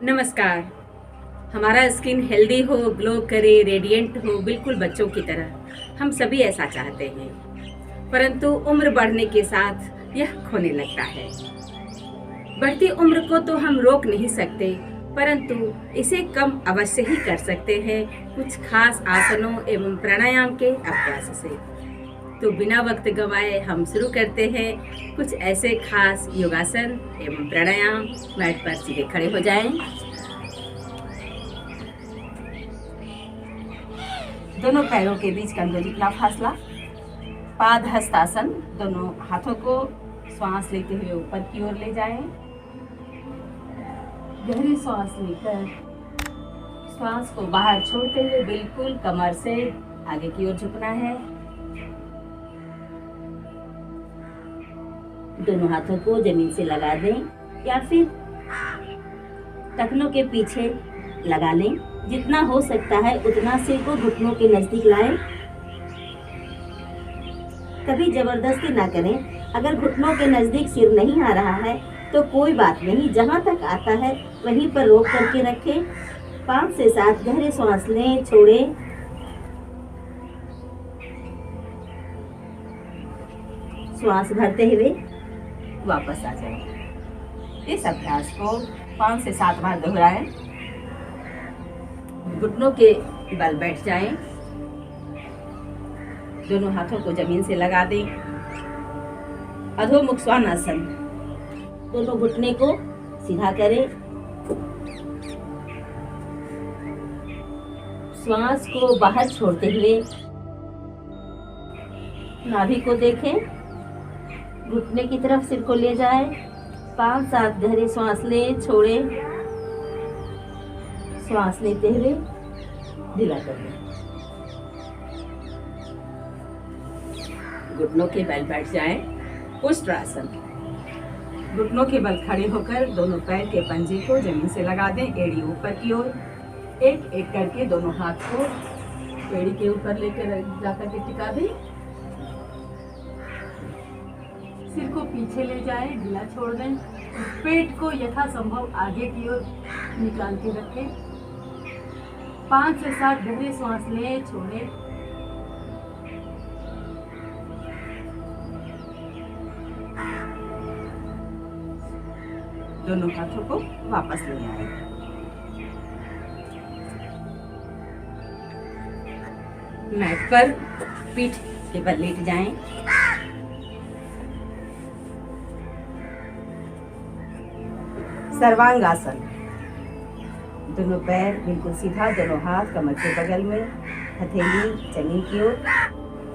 नमस्कार। हमारा skin healthy हो, ग्लो करे, रेडिएंट हो, बिल्कुल बच्चों की तरह। हम सभी ऐसा चाहते हैं, परंतु उम्र बढ़ने के साथ यह खोने लगता है। बढ़ती उम्र को तो हम रोक नहीं सकते, परंतु इसे कम अवश्य ही कर सकते हैं कुछ खास आसनों एवं प्राणायाम के अभ्यास से। तो बिना वक्त गवाए हम शुरू करते हैं कुछ ऐसे खास योगासन एवं प्राणायाम। मैट पर सीधे खड़े हो जाएं। दोनों पैरों के बीच कंधों जितना फासला। पाद हस्तासन। दोनों हाथों को श्वास लेते हुए ऊपर की ओर ले जाएं। गहरी श्वास लेकर श्वास को बाहर छोड़ते हुए बिल्कुल कमर से आगे की ओर झुकना है। दोनों हाथों को जमीन से लगा दें या फिर टखनों के पीछे लगा लें। जितना हो सकता है उतना सिर को घुटनों के नजदीक लाएं। कभी जबरदस्ती ना करें। अगर घुटनों के नजदीक सिर नहीं आ रहा है तो कोई बात नहीं, जहां तक आता है वहीं पर रोक करके रखें। 5 से 7 गहरे सांस लें, छोड़ें। श्वास भरते हुए वापस आ जाएं। इस अभ्यास को 5 से 7 बार दोहराएं। घुटनों के बल बैठ जाएं। दोनों हाथों को जमीन से लगा दें। अधोमुख श्वानासन। दोनों घुटने को सीधा करें। श्वास को बाहर छोड़ते हुए नाभि को देखें। घुटने की तरफ सिर को ले जाएं। 5-7 गहरे सांस लें, छोड़ें। श्वास लेते हुए ढीला कर दें। घुटनों के बल बैठ जाएं। उष्ट्रासन। घुटनों के बल खड़े होकर दोनों पैर के पंजे को जमीन से लगा दें। एड़ी ऊपर की ओर। एक एक करके दोनों हाथ को एड़ी के ऊपर लेकर जाकर के टिका दें। सिर को पीछे ले जाएं, ढीला छोड़ दें। पेट को यथासंभव आगे की ओर निकाल के रखें। 5 से 7 गहरे सांस लें, छोड़ें। दोनों हाथों को वापस ले आए। मैट पर पीठ के बल लेट जाएं। सर्वांगासन। दोनों पैर बिल्कुल सीधा, दोनों हाथ कमर के बगल में, हथेली जमीन की ओर।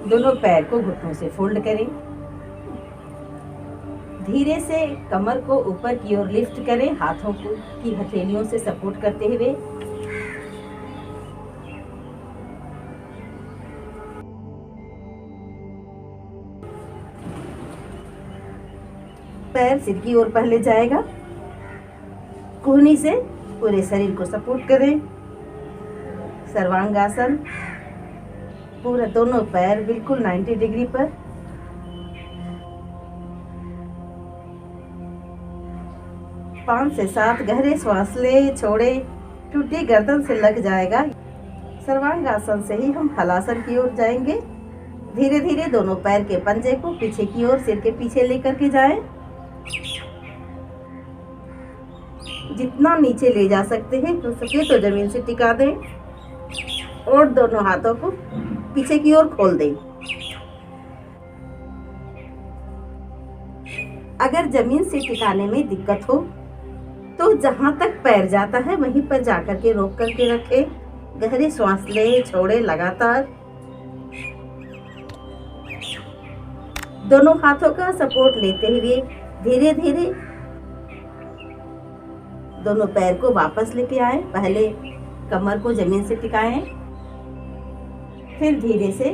दोनों पैर को घुटनों से फोल्ड करें। धीरे से कमर को ऊपर की ओर लिफ्ट करें, हाथों को की हथेलियों से सपोर्ट करते हुए। पैर सिर की ओर पहले जाएगा। कुहनी से पूरे शरीर को सपोर्ट करें। सर्वांगासन। पूरा दोनों पैर बिल्कुल 90 डिग्री पर। पाँच से 7 गहरे श्वास ले, छोड़े। टूटी गर्दन से लग जाएगा। सर्वांगासन से ही हम हलासन की ओर जाएंगे। धीरे धीरे दोनों पैर के पंजे को पीछे की ओर सिर के पीछे लेकर के जाएं। जितना नीचे ले जा सकते हैं हो सके तो जमीन से टिका दें और दोनों हाथों को पीछे की ओर खोल दें। अगर जमीन से टिकाने में दिक्कत हो तो जहां तक पैर जाता है वहीं पर जाकर के रोक करके रखें। गहरी श्वास ले, छोड़े लगातार। दोनों हाथों का सपोर्ट लेते हुए धीरे धीरे दोनों पैर को वापस लेके आए। पहले कमर को जमीन से टिकाएं, फिर धीरे से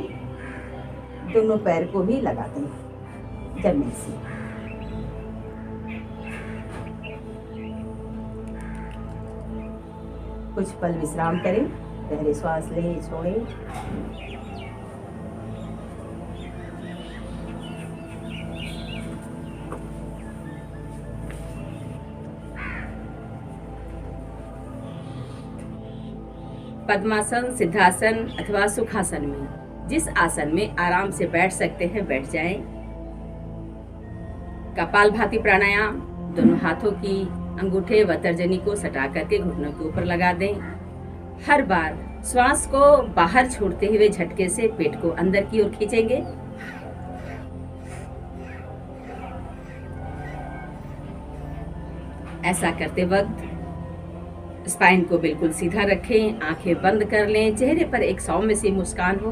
दोनों पैर को भी लगा दें जमीन से। कुछ पल विश्राम करें। गहरे श्वास लें, छोड़ें। पद्मासन, सिद्धासन अथवा सुखासन में जिस आसन में आराम से बैठ सकते हैं बैठ जाएं। कपालभाति प्राणायाम, दोनों हाथों की अंगूठे व तर्जनी को सटा करके घुटनों के ऊपर लगा दें। हर बार श्वास को बाहर छोड़ते हुए झटके से पेट को अंदर की ओर खींचेंगे। ऐसा करते वक्त स्पाइन को बिल्कुल सीधा रखें, आंखें बंद कर लें, चेहरे पर एक सौम्य सी मुस्कान हो।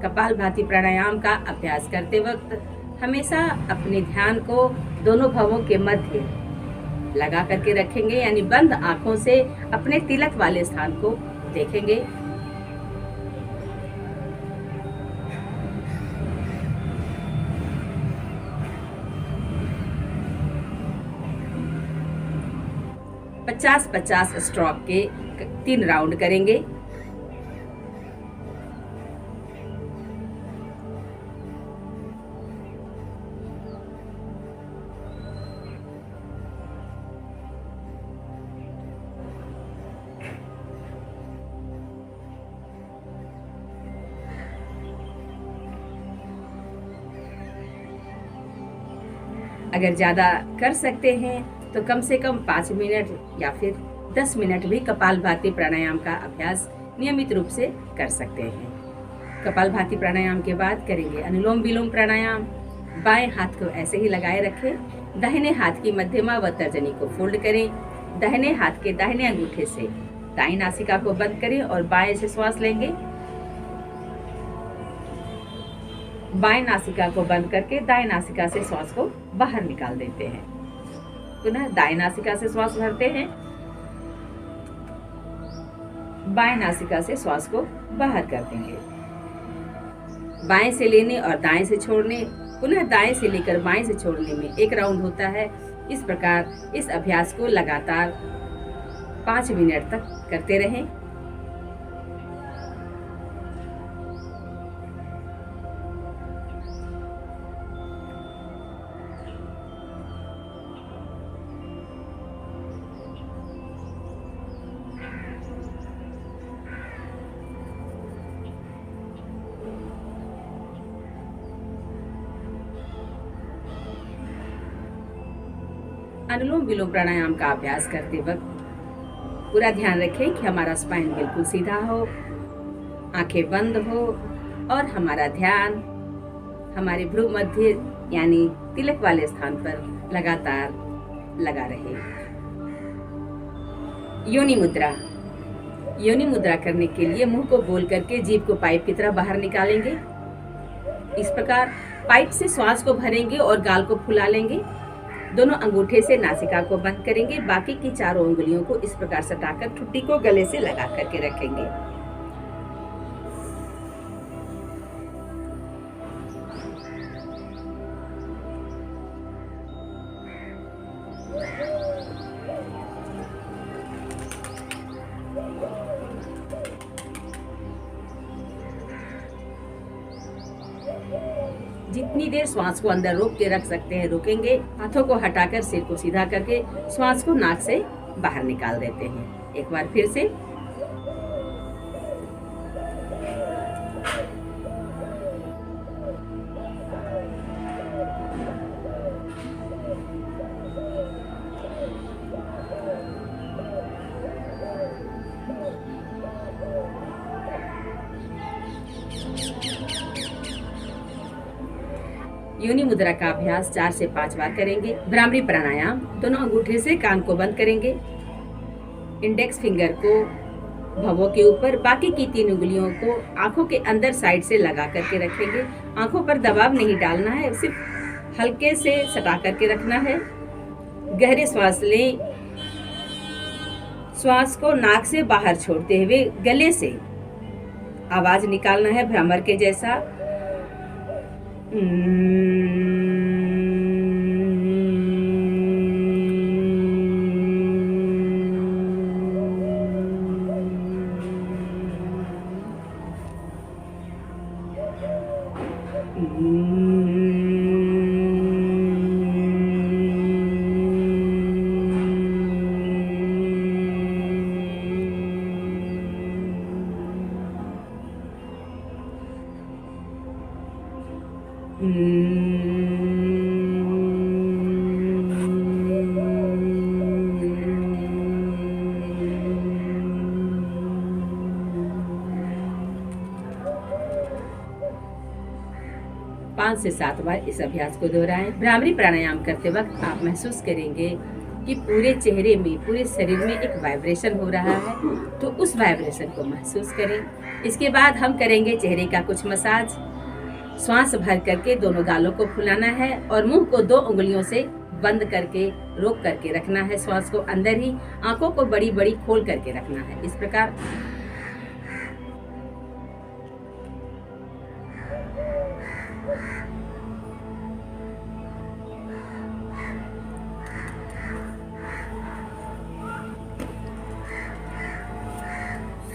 कपालभाति प्राणायाम का अभ्यास करते वक्त हमेशा अपने ध्यान को दोनों भवों के मध्य लगा करके रखेंगे, यानी बंद आंखों से अपने तिलक वाले स्थान को देखेंगे। पचास 50 स्ट्रोक के 3 राउंड करेंगे। अगर ज्यादा कर सकते हैं तो कम से कम 5 मिनट या फिर 10 मिनट भी कपालभाति प्राणायाम का अभ्यास नियमित रूप से कर सकते हैं। कपालभाति प्राणायाम के बाद करेंगे अनुलोम विलोम प्राणायाम। बाएं हाथ को ऐसे ही लगाए रखें, दाहिने हाथ की मध्यमा व तर्जनी को फोल्ड करें, दाहिने हाथ के दाहिने अंगूठे से दाईं नासिका को बंद करें और बाएं से श्वास लेंगे। बाएं नासिका को बंद करके दाएं नासिका से श्वास को बाहर निकाल देते हैं। पुनः दाएं नासिका से श्वास भरते हैं, बाएं नासिका से श्वास को बाहर कर देंगे। बाएं से लेने और दाएं से छोड़ने, पुनः दाएं से लेकर बाएं से छोड़ने में 1 राउंड होता है। इस प्रकार इस अभ्यास को लगातार 5 मिनट तक करते रहें। अनुलोम विलोम प्राणायाम का अभ्यास करते वक्त पूरा ध्यान रखें कि हमारा स्पाइन बिल्कुल सीधा हो, आंखें बंद हो और हमारा ध्यान हमारे भ्रू मध्य यानी तिलक वाले स्थान पर लगातार लगा रहे। योनि मुद्रा। योनि मुद्रा करने के लिए मुंह को गोल करके जीभ को पाइप की तरह बाहर निकालेंगे। इस प्रकार पाइप से श्वास को भरेंगे और गाल को फुला लेंगे। दोनों अंगूठे से नासिका को बंद करेंगे। बाकी की चारों उंगलियों को इस प्रकार सटाकर ठुड्डी को गले से लगा करके रखेंगे। जितनी देर श्वास को अंदर रोक के रख सकते हैं रोकेंगे। हाथों को हटाकर सिर को सीधा करके श्वास को नाक से बाहर निकाल देते हैं। एक बार फिर से। योनि मुद्रा का अभ्यास 4 से 5 बार करेंगे। भ्रामरी प्राणायाम। दोनों अंगूठे से कान को बंद करेंगे, इंडेक्स फिंगर को भवों के ऊपर, बाकी की 3 उंगलियों को आंखों के अंदर साइड से लगा करके रखेंगे। आंखों पर दबाव नहीं डालना है, सिर्फ हल्के से सटा करके रखना है। गहरे श्वास लें। श्वास को नाक से बाहर छोड़ते हुए गले से आवाज निकालना है भ्रमर के जैसा। 5 से 7 बार इस अभ्यास को दोहराएं। भ्रामरी प्राणायाम करते वक्त आप महसूस करेंगे कि पूरे चेहरे में, पूरे शरीर में एक वाइब्रेशन हो रहा है, तो उस वाइब्रेशन को महसूस करें। इसके बाद हम करेंगे चेहरे का कुछ मसाज। श्वास भर करके दोनों गालों को फुलाना है और मुंह को 2 उंगलियों से बंद करके रोक करके रखना है। श्वास को अंदर ही, आंखों को बड़ी बड़ी खोल करके रखना है। इस प्रकार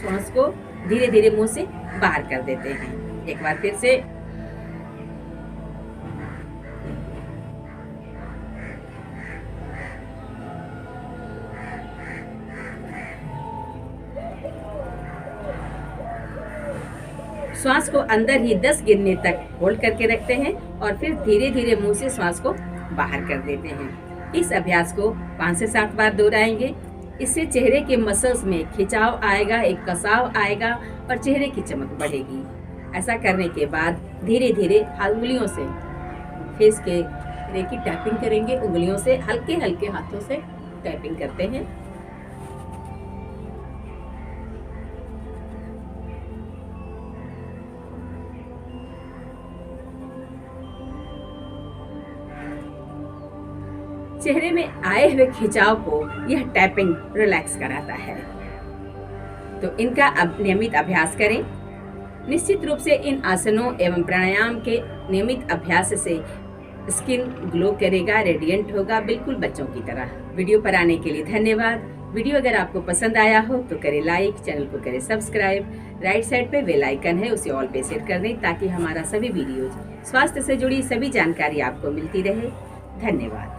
श्वास को धीरे धीरे मुंह से बाहर कर देते हैं। एक बार फिर से श्वास को अंदर ही 10 गिनने तक होल्ड करके रखते हैं और फिर धीरे धीरे मुंह से श्वास को बाहर कर देते हैं। इस अभ्यास को 5 से 7 बार दोहराएंगे। इससे चेहरे के मसल्स में खिंचाव आएगा, एक कसाव आएगा और चेहरे की चमक बढ़ेगी। ऐसा करने के बाद धीरे धीरे उंगलियों से फेस के चेहरे की टैपिंग करेंगे। उंगलियों से हल्के हल्के हाथों से टैपिंग करते हैं। चेहरे में आए हुए खिंचाव को यह टैपिंग रिलैक्स कराता है। तो इनका अब नियमित अभ्यास करें। निश्चित रूप से इन आसनों एवं प्राणायाम के नियमित अभ्यास से स्किन ग्लो करेगा, रेडिएंट होगा, बिल्कुल बच्चों की तरह। वीडियो पर आने के लिए धन्यवाद। वीडियो अगर आपको पसंद आया हो तो करें लाइक, चैनल को करें सब्सक्राइब। राइट साइड पे बेल आइकन है, उसे ऑल पे सेट कर दें ताकि हमारा सभी वीडियोज, स्वास्थ्य से जुड़ी सभी जानकारी आपको मिलती रहे। धन्यवाद।